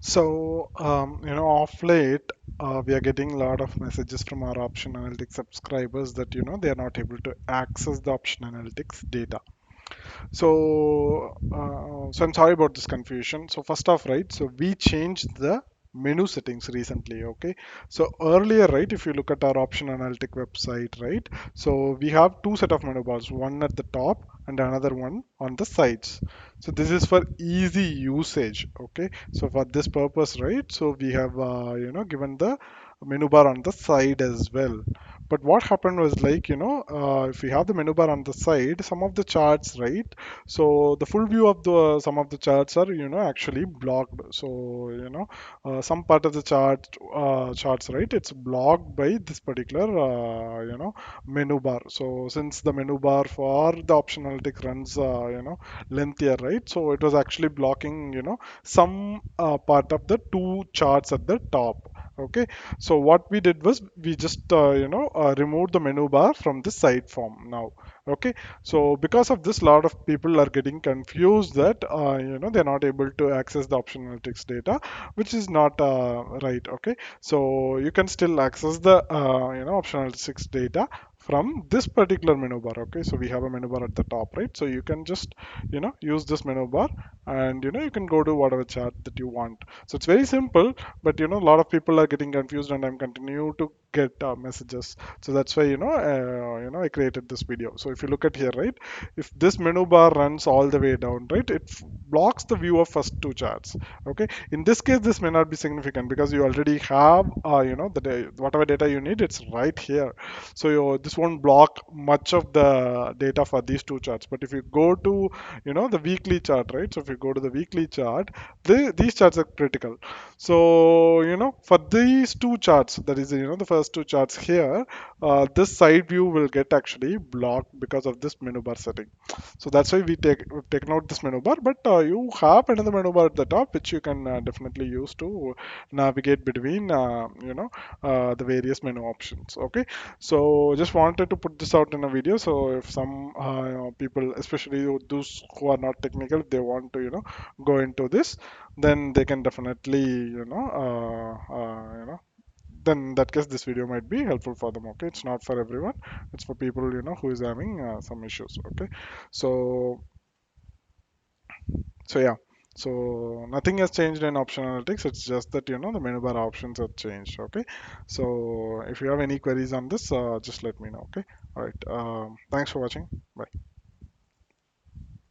Off late, we are getting a lot of messages from our option analytics subscribers that, they are not able to access the option analytics data. So I'm sorry about this confusion. So first off, right, so we changed the menu settings recently, okay? So earlier, right, if you look at our option analytic website, right, so we have two set of menu bars, one at the top and another one on the sides. So this is for easy usage, okay? So for this purpose, right, so we have, given the menu bar on the side as well. But what happened was like, if we have the menu bar on the side, some of the charts, right? So the full view of the some of the charts are, actually blocked. So, some part of the charts, right? It's blocked by this particular, menu bar. So since the menu bar for the option analytics runs, lengthier, right? So it was actually blocking, some part of the two charts at the top. Okay, so what we did was we just removed the menu bar from the side form now. Okay, so because of this, a lot of people are getting confused that they're not able to access the option analytics data, which is not right. Okay, so you can still access the option analytics data from this particular menu bar. Okay, so we have a menu bar at the top, right? So you can just use this menu bar, and you can go to whatever chart that you want. So it's very simple, but a lot of people are getting confused, and I'm continue to get messages. So that's why I created this video. So if you look at here, right, if this menu bar runs all the way down, right, it blocks the view of first two charts. Okay, in this case this may not be significant because you already have whatever data you need, it's right here. So this won't block much of the data for these two charts. But if you go to the weekly chart, right, so if you go to the weekly chart, these charts are critical. So for these two charts, that is the first two charts here, this side view will get actually blocked because of this menu bar setting. So that's why we've taken out this menu bar, but you have another menu bar at the top which you can definitely use to navigate between the various menu options. Okay, so just wanted to put this out in a video. So if some people, especially those who are not technical, if they want to go into this, then they can definitely then in that case this video might be helpful for them. Okay, it's not for everyone, it's for people who is having some issues. Okay, so yeah, so nothing has changed in option analytics. It's just that the menu bar options have changed. Okay, so if you have any queries on this, just let me know. Okay, all right, thanks for watching. Bye.